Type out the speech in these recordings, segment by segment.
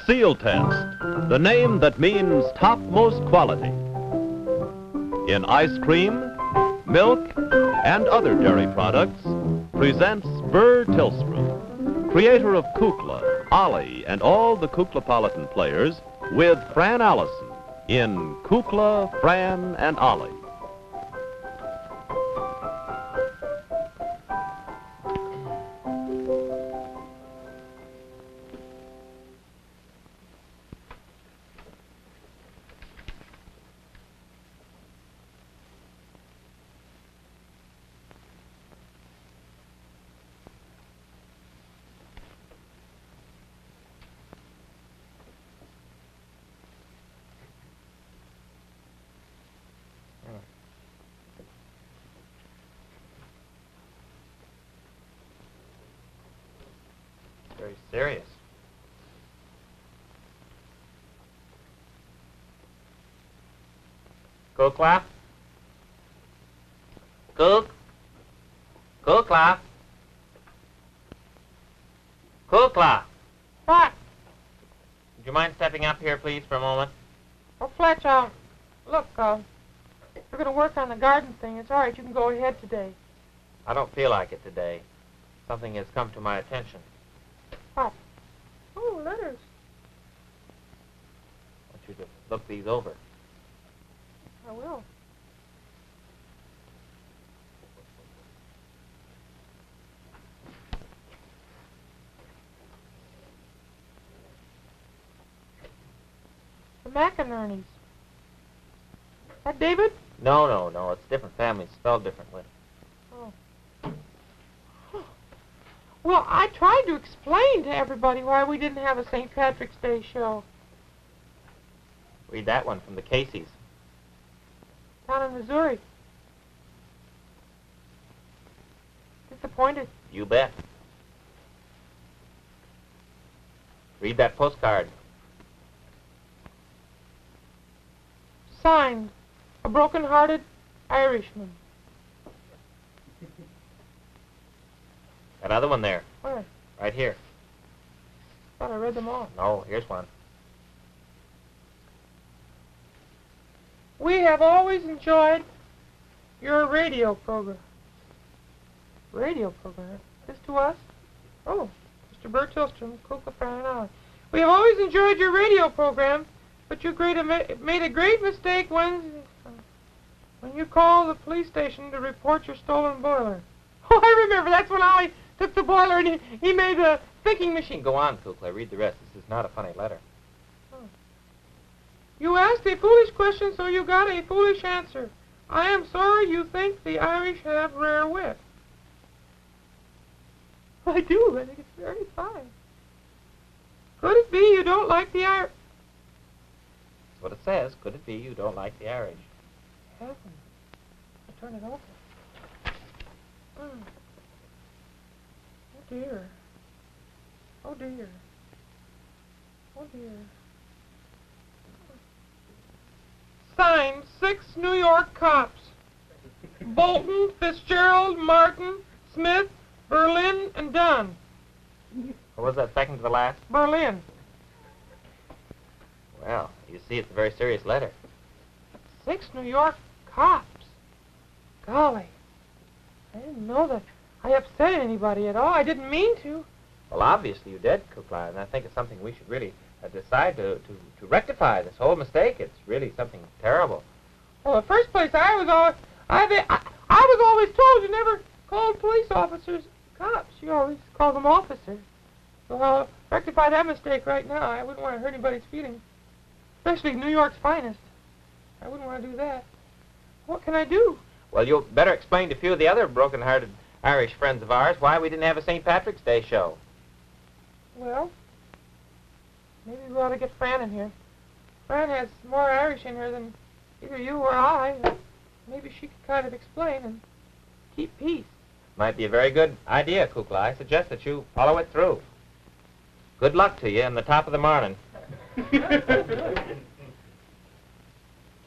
Sealtest, the name that means topmost quality. In ice cream, milk, and other dairy products, presents Burr Tilstrom, creator of Kukla, Ollie, and all the Kuklapolitan players, with Fran Allison in Kukla, Fran and Ollie. Very serious. Kukla? Kukla? Kukla? What? Would you mind stepping up here, please, for a moment? Oh, Fletch, look, we're going to work on the garden thing. It's all right. You can go ahead today. I don't feel like it today. Something has come to my attention. What? Oh, letters. I want you to look these over. I will. The McInerney's. That David? No. It's different families, spelled differently. Oh. Well, I tried to explain to everybody why we didn't have a St. Patrick's Day show. Read that one from the Caseys. Down in Missouri. Disappointed. You bet. Read that postcard. Signed, a broken-hearted Irishman. That other one there. Where? Right here. Thought I read them all. No, here's one. We have always enjoyed your radio program. Radio program? This to us? Oh, Mr. Burr Tilstrom, Kukla, Fran and Ollie. We have always enjoyed your radio program, but you made a great mistake when you called the police station to report your stolen boiler. Oh, I remember. That's when Ollie took the boiler and he made a thinking machine. Go on, Kukla. Read the rest. This is not a funny letter. You asked a foolish question, so you got a foolish answer. I am sorry you think the Irish have rare wit. I do. I think it's very fine. Could it be you don't like the Irish? That's what it says. Could it be you don't like the Irish? Heaven. I turn it over. Oh dear. Oh dear. Oh dear. Signed, 6 New York cops. Bolton, Fitzgerald, Martin, Smith, Berlin, and Dunn. What was that second to the last? Berlin. Well, you see, it's a very serious letter. 6 New York cops. Golly. I didn't know that I upset anybody at all. I didn't mean to. Well, obviously you did, Kukla, and I think it's something we should really decide to rectify this whole mistake. It's really something terrible. Well, in the first place, I was always told you never called police officers cops. You always call them officers. So I'll rectify that mistake right now. I wouldn't want to hurt anybody's feelings, especially New York's finest. I wouldn't want to do that. What can I do? Well, you'll better explain to a few of the other broken-hearted Irish friends of ours why we didn't have a St. Patrick's Day show. Well, maybe we ought to get Fran in here. Fran has more Irish in her than either you or I. Maybe she could kind of explain and keep peace. Might be a very good idea, Kukla. I suggest that you follow it through. Good luck to you in the top of the morning.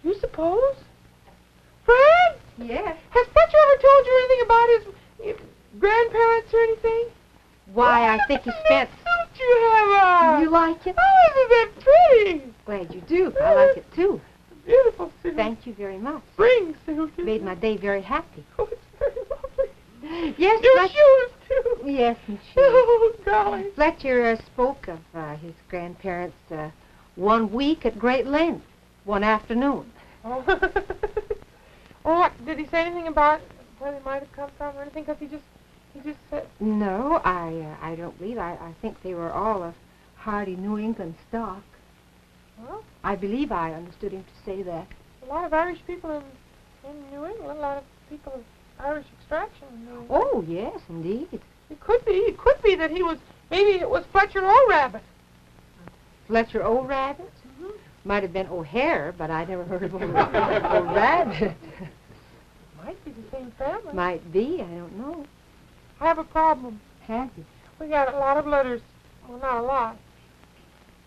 You suppose? Fran? Yes. Has Fletcher ever told you anything about his grandparents or anything? Why, I think he spent... So you have a... You like it? Oh, isn't that pretty? Glad you do. I like it, too. Beautiful, Susan. Thank you very much. Spring, Susan. Made my day very happy. Oh, it's very lovely. Yes, Your Fletcher. shoes, too. Yes, and shoes. Oh, golly. Fletcher spoke of his grandparents 1 week at great length, one afternoon. Oh. Oh, what, did he say anything about where they might have come from or anything? Because he just said... No, I don't believe. I think they were all of hardy New England stock. Well, I believe I understood him to say that. a lot of Irish people in New England, a lot of people of Irish extraction in New England. Oh, yes, indeed. It could be that he was, maybe it was Fletcher O'Rabbit. Fletcher O'Rabbit? Might have been O'Hare, but I never heard of O'Rabbit. Might be the same family. Might be, I don't know. I have a problem. Have you? We got a lot of letters. Well, not a lot.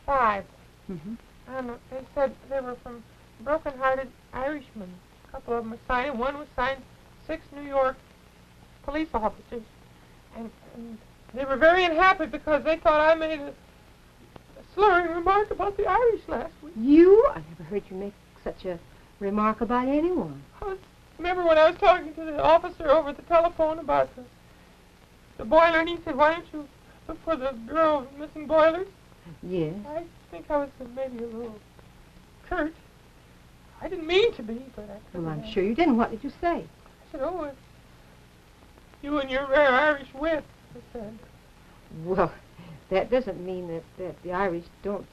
5. Mm-hmm. And they said they were from broken-hearted Irishmen. A couple of them were signed, and one was signed 6 New York police officers. And they were very unhappy because they thought I made a slurring remark about the Irish last week. You? I never heard you make such a remark about anyone. Remember when I was talking to the officer over the telephone about the boiler, and he said, why don't you look for the Bureau of Missing Boilers? Yes. I think I was maybe a little curt. I didn't mean to be, but I couldn't. Well, I'm sure you didn't. What did you say? I said, oh, it's you and your rare Irish wit, I said. Well, that doesn't mean that the Irish don't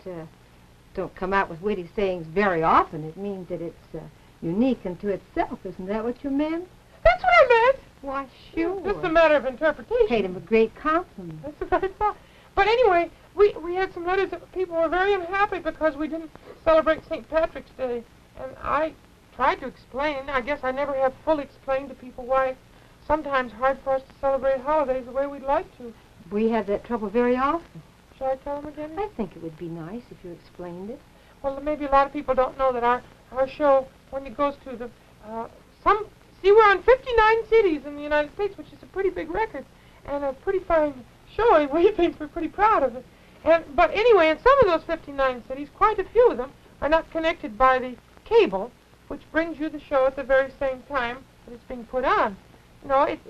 come out with witty sayings very often. It means that it's unique unto itself. Isn't that what you meant? That's what I meant. Why, sure. Just a matter of interpretation. Paid him a great compliment. That's what I thought. But anyway, we had some letters that people were very unhappy because we didn't celebrate St. Patrick's Day. And I tried to explain. I guess I never have fully explained to people why it's sometimes hard for us to celebrate holidays the way we'd like to. We have that trouble very often. Shall I tell them again? I think it would be nice if you explained it. Well, maybe a lot of people don't know that our show, when it goes to the... we're on 59 cities in the United States, which is a pretty big record, and a pretty fine showing. We think we're pretty proud of it. But anyway, in some of those 59 cities, quite a few of them are not connected by the cable, which brings you the show at the very same time that it's being put on. No, it's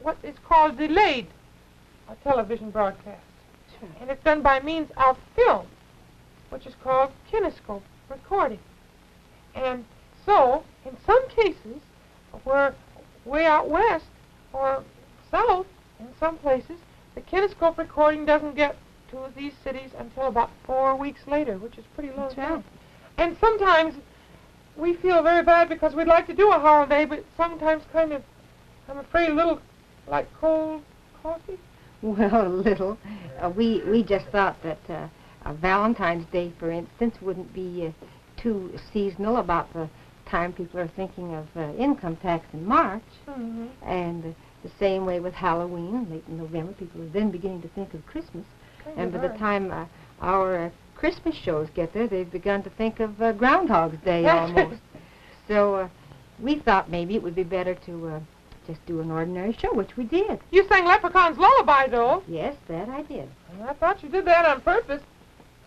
what is called delayed television broadcast. Sure. And it's done by means of film, which is called kinescope recording. And so, in some cases, we're way out west or south, in some places, the kinescope recording doesn't get to these cities until about 4 weeks later, which is pretty long time. Right. And sometimes we feel very bad because we'd like to do a holiday, but sometimes kind of, I'm afraid, a little like cold coffee. Well, a little. We just thought that Valentine's Day, for instance, wouldn't be too seasonal about the time people are thinking of income tax in March. Mm-hmm. And the same way with Halloween, late in November, people are then beginning to think of Christmas. And by the time our Christmas shows get there, they've begun to think of Groundhog's Day almost. So we thought maybe it would be better to just do an ordinary show, which we did. You sang Leprechaun's Lullaby, though. Yes, that I did. And I thought you did that on purpose.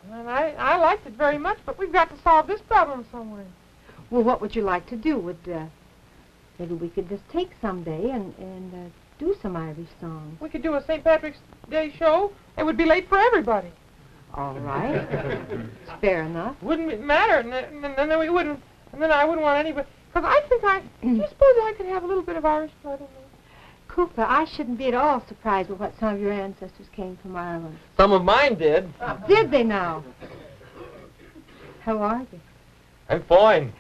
And I liked it very much, but we've got to solve this problem somewhere. Well, what would you like to do? Maybe we could just take someday and do some Irish songs. We could do a St. Patrick's Day show. It would be late for everybody. All right. It's fair enough. Wouldn't it matter? And then we wouldn't. And then I wouldn't want anybody. Because I think do you suppose I could have a little bit of Irish blood in me? Kukla, I shouldn't be at all surprised with what some of your ancestors came from Ireland. Some of mine did. Did they now? How are you? I'm fine.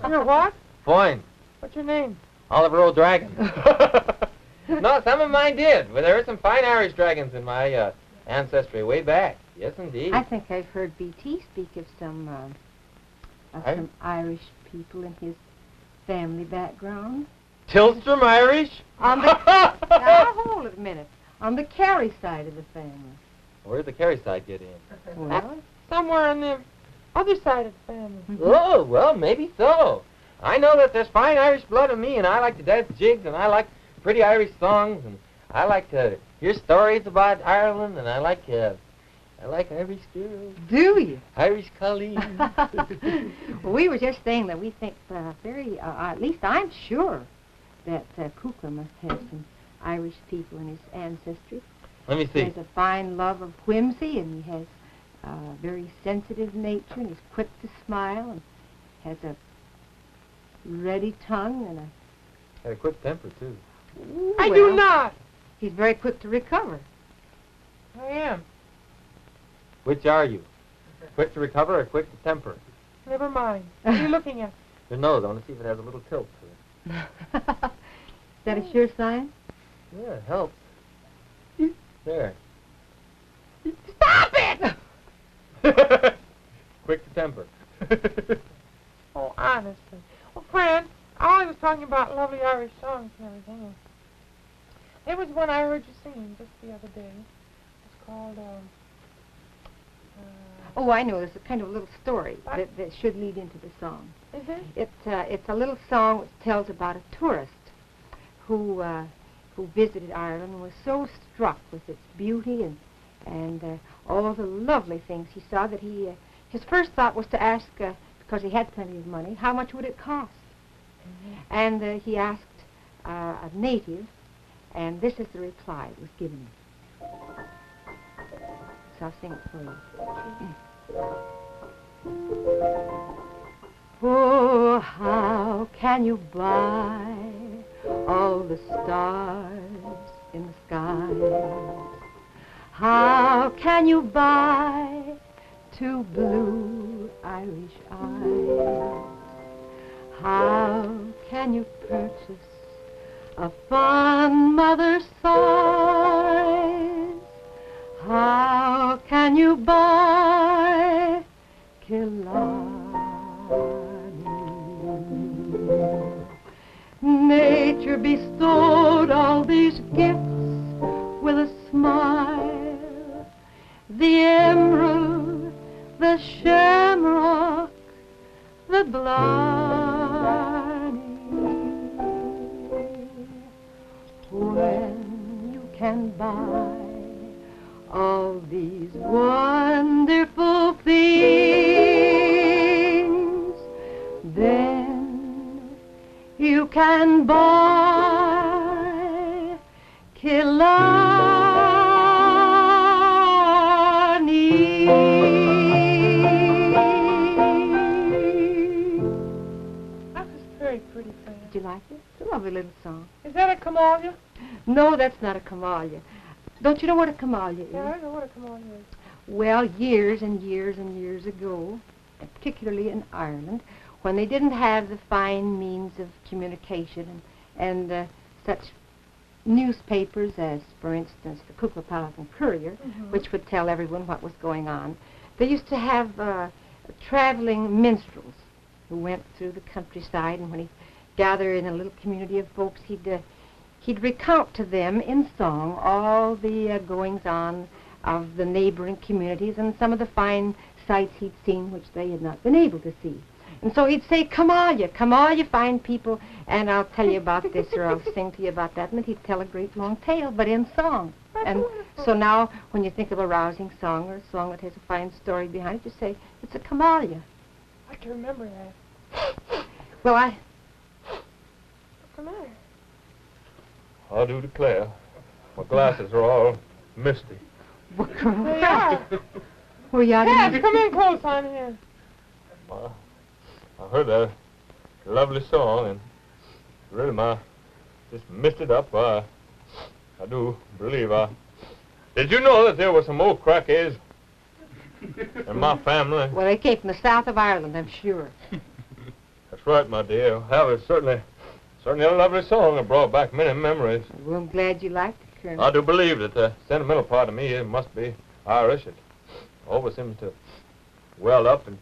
You're what? Fine. What's your name? Oliver O'Dragon. No, some of mine did. Well, there are some fine Irish dragons in my ancestry way back. Yes, indeed. I think I've heard B.T. speak of some Irish people in his family background. Tilstrom Irish? On the now hold it a minute. On the Carey side of the family. Where did the Carey side get in? Well, Somewhere on the other side of the family. Oh, well, maybe so. I know that there's fine Irish blood in me, and I like to dance jigs, and I like pretty Irish songs, and I like to Your stories about Ireland, and I like Irish girls. Do you? Irish colleen. Well, we were just saying that we think at least I'm sure that Kukla must have some Irish people in his ancestry. Let me see. He has a fine love of whimsy, and he has a very sensitive nature, and he's quick to smile, and has a ready tongue, and Had a quick temper, too. I do not. He's very quick to recover. I am. Which are you? Quick to recover or quick to temper? Never mind. What are you looking at? Your nose. I want to see if it has a little tilt to it. Is that a sure sign? Yeah, it helps. There. Stop it! Quick to temper. Oh, honestly. Well, Fran, Ollie was talking about lovely Irish songs and everything. There was one I heard you singing just the other day. It's called, Oh, I know. There's a kind of little story that should lead into the song. Mm-hmm. It's a little song which tells about a tourist who visited Ireland and was so struck with its beauty and all the lovely things he saw that his first thought was to ask, because he had plenty of money, how much would it cost? Mm-hmm. And he asked a native, and this is the reply that was given him. So I'll sing it for you. Oh, how can you buy all the stars in the sky? How can you buy 2 blue Irish eyes? How can you purchase a fond mother's sighs? How can you buy Killarney? Nature bestowed all these gifts with a smile. The emerald, the shamrock, the blarney. When you can buy all these wonderful things, then you can buy Killarney. That was very pretty, Fran. Did you like it? It's a lovely little song. Is that a Kamalia? No, that's not a Kamalia. Don't you know what a Kamalia is? Yeah, I know what a Kamalia is. Well, years and years and years ago, and particularly in Ireland, when they didn't have the fine means of communication and such newspapers as, for instance, the Kukla and Courier, which would tell everyone what was going on, they used to have traveling minstrels who went through the countryside, and when he gathered in a little community of folks, he'd recount to them in song all the goings-on of the neighboring communities and some of the fine sights he'd seen which they had not been able to see. And so he'd say, come all you fine people, and I'll tell you about this or I'll sing to you about that. And then he'd tell a great long tale, but in song. And so now when you think of a rousing song or a song that has a fine story behind it, you say, it's a Kamalia. I can remember that. Well, What's the matter? I do declare, my glasses are all misty. They are. Were you out Yes, come in close on here. I heard that lovely song, and really, just missed it up. I do believe Did you know that there were some old crackheads in my family? Well, they came from the south of Ireland, I'm sure. That's right, my dear. That was certainly a lovely song that brought back many memories. Well, I'm glad you liked it, Colonel. I do believe that the sentimental part of me it must be Irish. It always seems to well up and...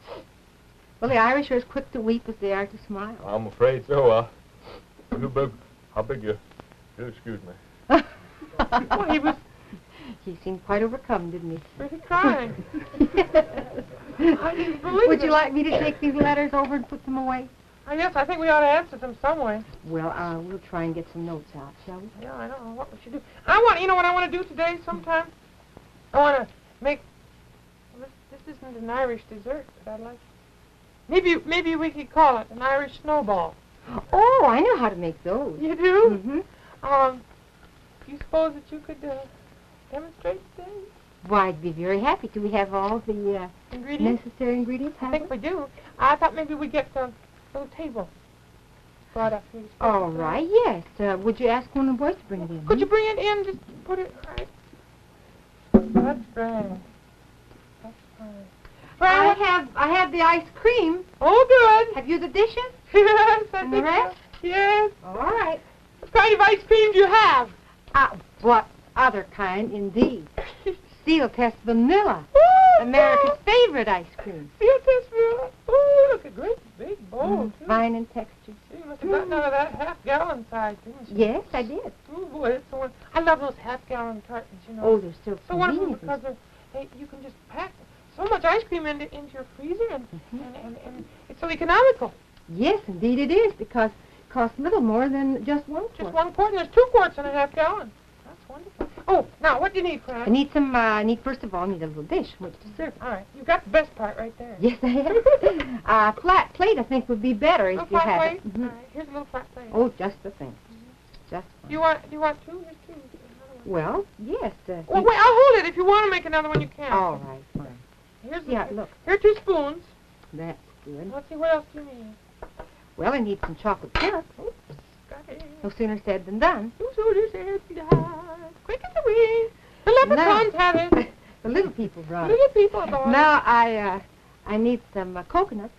Well, the Irish are as quick to weep as they are to smile. I'm afraid so. How big you excuse me. Well, he seemed quite overcome, didn't he? pretty crying. I didn't believe it. Would you like me to take these letters over and put them away? Yes, I think we ought to answer them some way. Well, we'll try and get some notes out, shall we? Yeah, I don't know what we should do. You know what I want to do today sometime? I want to make, this isn't an Irish dessert, but I'd like, maybe we could call it an Irish snowball. Oh, I know how to make those. You do? Mm-hmm. Do you suppose that you could demonstrate today? Why, I'd be very happy to. We have all the Ingredients? necessary ingredients, I have think we do. I thought maybe we'd get a little table brought up here. All right, yes. Would you ask one of the boys to bring it in? Could you bring it in? Just put it right. That's grand. That's fine. I have the ice cream. Oh, good. Have you the dishes? Yes, I And think the rest? so. Yes. All right. What kind of ice cream do you have? What other kind, indeed? Sealtest Vanilla, Ooh, America's favorite ice cream. Sealtest Vanilla. Oh, look, a great big bowl, too. Fine in texture. You must have gotten out of that half-gallon size, didn't you? Yes, I did. Oh, boy, it's the one. I love those half-gallon cartons, you know. Oh, they're so So wonderful convenient. because you can just pack so much ice cream into your freezer, and it's so economical. Yes, indeed it is, because it costs little more than just one quart. Just 1 quart, and there's 2 quarts in a half-gallon. That's wonderful. Oh, now, what do you need, Fran? I need first of all, a little dish in which to serve it. All right, you've got the best part right there. Yes, I have. Flat plate, I think, would be better if you flat have plate? it. Mhm. All right, here's a little flat plate. Oh, just the thing. Just Do you want 2? Here's 2. Well, yes. Well, wait, I'll hold it. If you want to make another one, you can. All right, fine. Here's Look. Here are 2 spoons. That's good. Let's see, what else do you need? Well, I need some chocolate syrup. Oops, got it. No sooner said than done. No sooner said than done. Quick as a wing. The leprechauns have it. The little people brought it. Little people brought it. Now, I need some coconuts.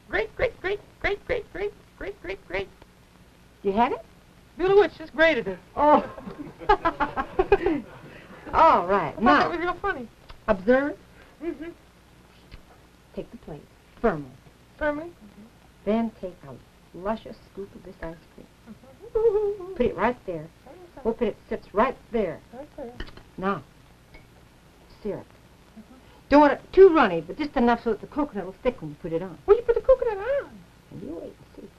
Great. Do you have it? Bill Witch just grated it. Oh. All right. I thought that Now, was real funny. observe. Mm-hmm. Take the plate firmly. Firmly. Then take a luscious scoop of this ice cream. Mm-hmm. Put it right there. Hope it sits right there. Right there. Now, syrup. Don't want it too runny, but just enough so that the coconut will stick when you put it on. Well, you put the coconut on. And you wait and see.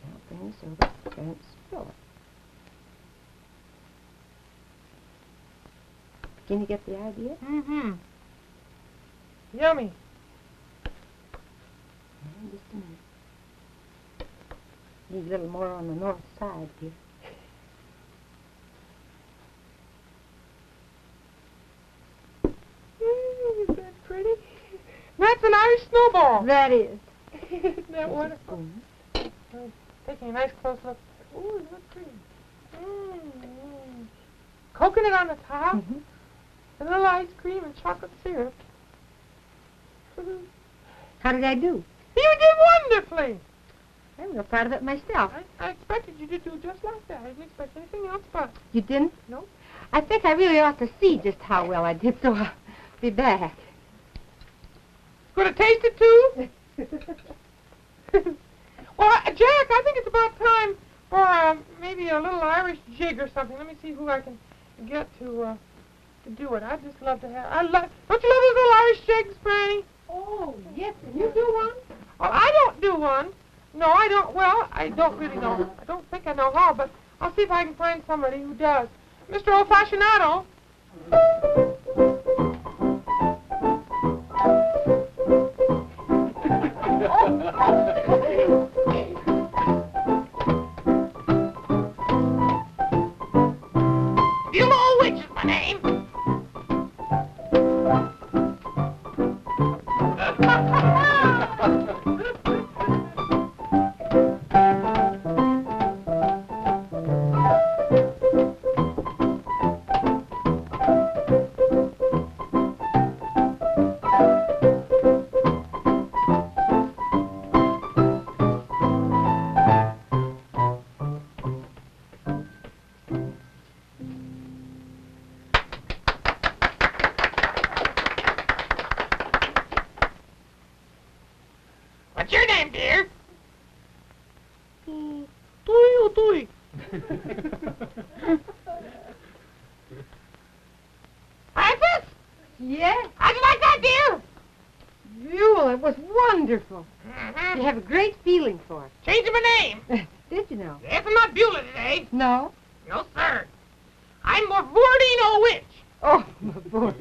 Now bring this over. Don't spill it. Can you get the idea? Mm-hmm. Yummy. Just a minute. Need a little more on the north side here. Is that pretty? That's an Irish snowball. That is. Isn't that wonderful? Taking a nice close look. Ooh, it looks pretty. Coconut on the top, Mm-hmm. vanilla ice cream, and chocolate syrup. How did I do? You did wonderfully. I'm real proud of it myself. I expected you to do just like that. I didn't expect anything else but. You didn't? No. I think I really ought to see just how well I did, so I'll be back. Going to taste it too? Well, Jack, I think it's about time for maybe a little Irish jig or something. Let me see who I can get to do it. I'd just love to have. Don't you love those little Irish jigs, Franny? Oh, yes. Can you do one? Well, I don't do one. No, I don't. Well, I don't really know. I don't think I know how, but I'll see if I can find somebody who does. Mr. Old-Fashionado. You old witch is my name. What's your name, dear? Oh, it was wonderful. You have a great feeling for it. Changing my name. Did you know? Yes, I'm not Buelah today. No? No, sir. I'm Mavordino Witch. Oh, my boy.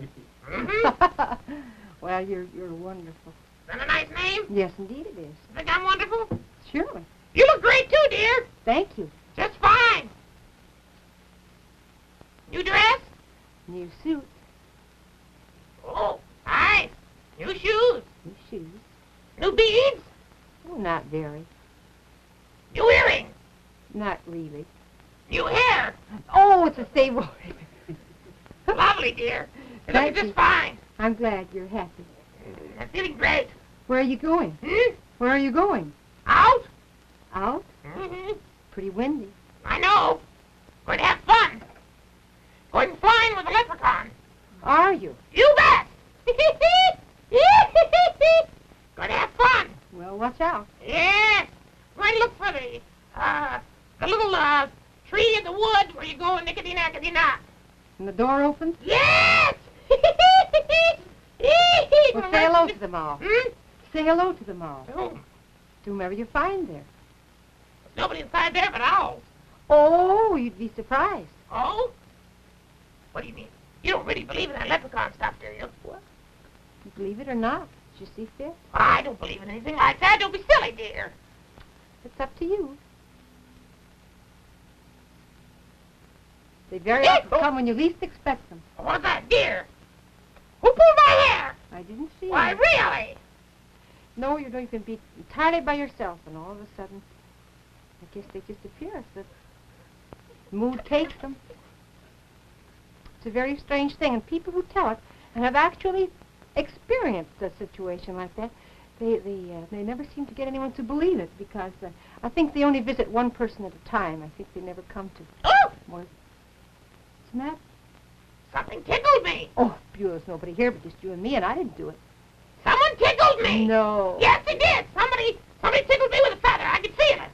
Mm-hmm. Well, you're wonderful. Is that a nice name? Yes, indeed it is. Think I'm wonderful? Surely. You look great too, dear. Thank you. Just fine. New dress? New suit. Oh, nice. New shoes? New shoes. New beads? Oh, not very. New earrings? Not really. New hair? Oh, it's a stable. Lovely, dear. You're Thank looking you. just fine. I'm glad you're happy. I'm feeling great. Where are you going? Hmm? Where are you going? Out? Out? Mm-hmm. Pretty windy. I know. Going to have fun. Going flying with a leprechaun. Are you? You bet. Going to have fun. Well, watch out. Yes. Going to look for the little tree in the woods where you go nickety-nackety-knock. And the door opens? Yes. Well, say hello to them all. Hmm? Say hello to them all. Oh, To whomever you find there. there's nobody inside there but owls. Oh, you'd be surprised. Oh? What do you mean? You don't really believe in that leprechaun stuff, do you? What? Believe it or not, you see fit. I don't believe in anything like that. Don't be silly, dear. It's up to you. They very often come when you least expect them. What's that, dear? Who pulled my hair? I didn't see Why, them. really? No, you know, you can be entirely by yourself, and all of a sudden, I guess they just appear. The mood takes them. It's a very strange thing, and people who tell it and have actually experienced a situation like that, they never seem to get anyone to believe it, because I think they only visit one person at a time. I think they never come to Oh! more. What's the matter? Something tickled me. Oh, Beulah's nobody here but just you and me, and I didn't do it. Someone tickled me. No. Yes, it did. Somebody tickled me with a feather. I could feel it.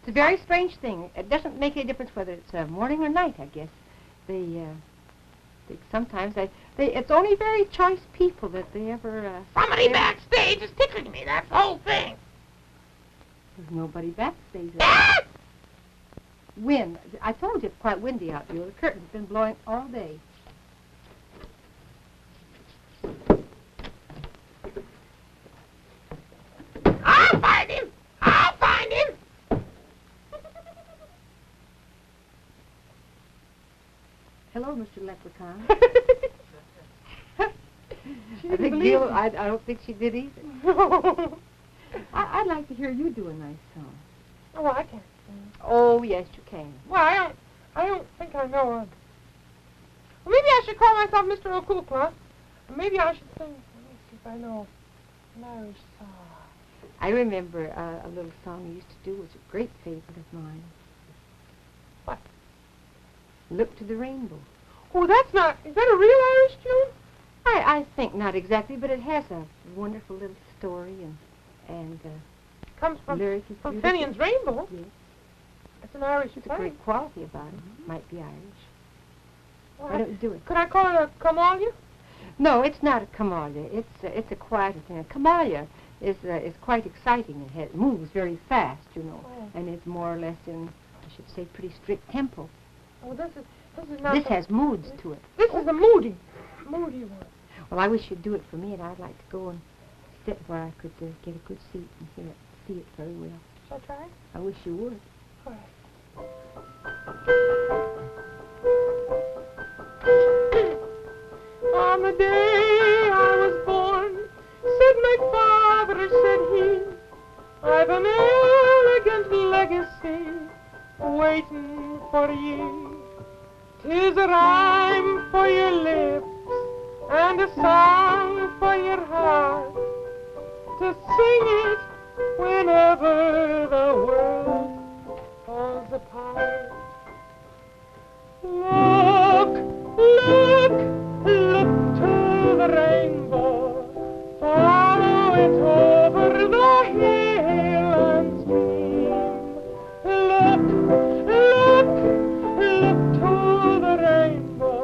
It's a very strange thing. It doesn't make any difference whether it's morning or night, I guess. Sometimes it's only very choice people that they ever... Somebody backstage is tickling me. That's the whole thing. There's nobody backstage. Ah! Wind. I told you it's quite windy out here. The curtain's been blowing all day. I'll find him. I'll find him. Hello, Mr. Leprechaun. She I didn't think believe Beulah, me. I don't think she did either. I'd like to hear you do a nice song. Oh, I can't sing. Oh, yes, you can. Well, I don't think I know one. Well, maybe I should call myself Mr. Kukla. Or maybe I should sing. Let me see if I know an Irish song. I remember a little song you used to do. It was a great favorite of mine. What? Look to the Rainbow. Oh, that's not... Is that a real Irish tune? I think not exactly, but it has a wonderful little story and Comes from lyric is beautiful. Fenian's Rainbow. Yes, It's an Irish it's a song. great quality about it. Might be Irish. Well, Why don't you do it? Could I call it a come on you? No, it's not a kamalia. It's a quieter thing. A kamalia is quite exciting. It moves very fast, you know, Oh. and it's more or less in, I should say, pretty strict tempo. Oh, this is not... This the- has moods to it. This is a moody one. Well, I wish you'd do it for me, and I'd like to go and sit where I could get a good seat and see it very well. Shall I try? I wish you would. All right. On the day I was born, said my father, said he, I've an elegant legacy waiting for ye. 'Tis a rhyme for your lips and a song for your heart, to sing it whenever the world falls apart. Look, look, look to the rainbow, follow it over the hill and stream. Look, look, look to the rainbow,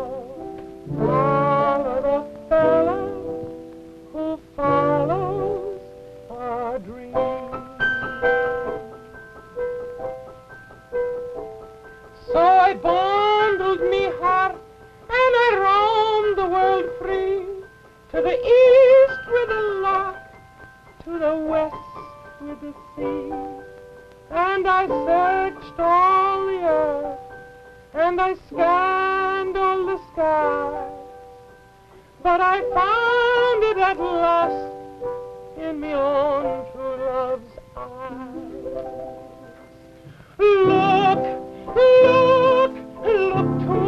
follow the fella who to the west with the sea. And I searched all the earth, and I scanned all the skies, but I found it at last in me own true love's eyes. Look, look, look to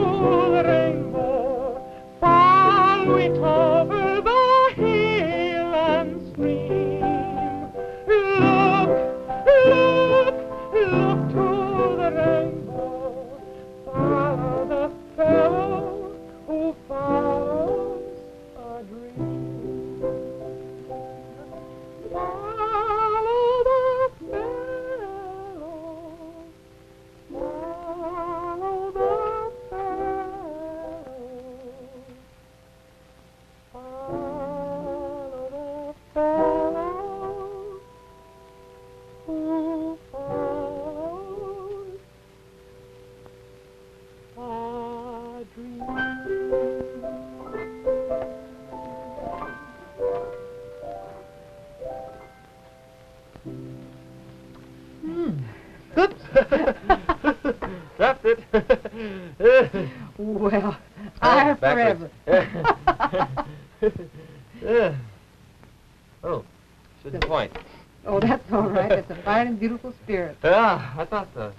the rainbow, follow it over the hill and stream. Look, look, look to the rainbow, follow the fellow who follows a dream. Follow the fellow, follow the fellow, follow the fellow who follows a dream. Oops. Dropped it. Well, I forever. Oh, shouldn't point. Oh, that's all right. That's a fine and beautiful spirit. Ah, I thought so.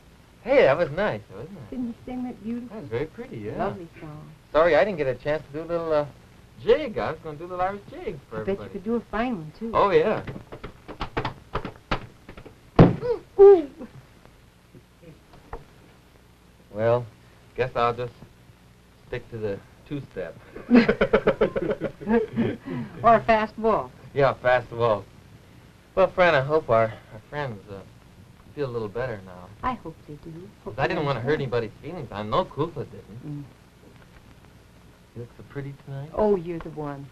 Hey, that was nice, wasn't it? Didn't you sing that beautiful? That was very pretty, yeah. Lovely song. Sorry I didn't get a chance to do a little jig. I was going to do a little Irish jig for I bet everybody. you could do a fine one, too. Oh, yeah. Ooh. Well, guess I'll just stick to the two-step. Or a fast walk. Yeah, fast walk. Well, Fran, I hope our friends feel a little better now. I hope they do. 'Cause I didn't want to hurt anybody's feelings. I know Kukla didn't. Mm. You look so pretty tonight. Oh, you're the one.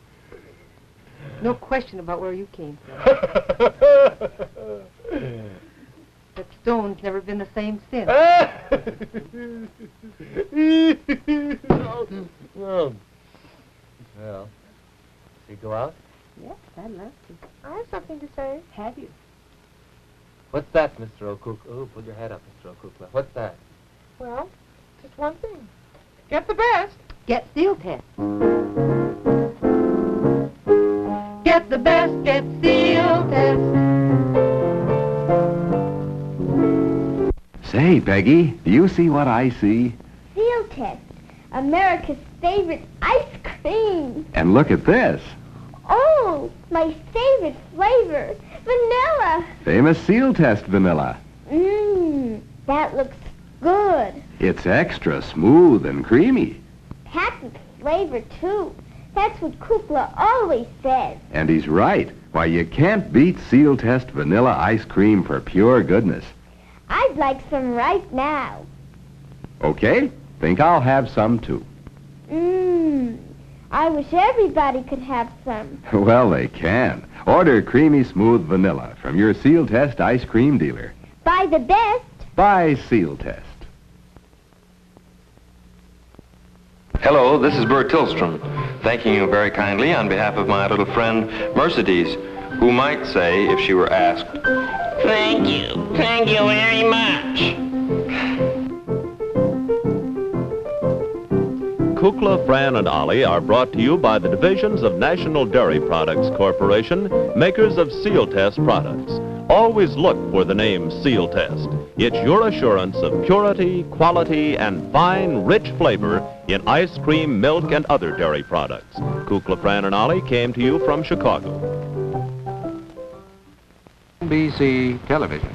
No question about where you came from. That stone's never been the same since. Oh. Well, should we go out? Yes, I'd love to. I have something to say. Have you? What's that, Mr. O'Kukla? Oh, pull your head up, Mr. O'Kukla. What's that? Well, just one thing. Get the best. Get Sealtest. Get the best, get Sealtest. Say, Peggy, do you see what I see? Sealtest, America's favorite ice cream. And look at this. Oh, my favorite flavor, vanilla. Famous Sealtest vanilla. That looks good. It's extra smooth and creamy. Patent flavor, too. That's what Kukla always says. And he's right. Why, you can't beat Sealtest vanilla ice cream for pure goodness. I'd like some right now. Okay, think I'll have some, too. I wish everybody could have some. Well, they can. Order creamy smooth vanilla from your Sealtest ice cream dealer. Buy the best. Buy Sealtest. Hello, this is Bert Tillstrom, thanking you very kindly on behalf of my little friend Mercedes, who might say, if she were asked, Thank you very much. Kukla, Fran and Ollie are brought to you by the divisions of National Dairy Products Corporation, makers of Sealtest products. Always look for the name Sealtest. It's your assurance of purity, quality, and fine, rich flavor in ice cream, milk, and other dairy products. Kukla, Fran and Ollie came to you from Chicago. NBC Television.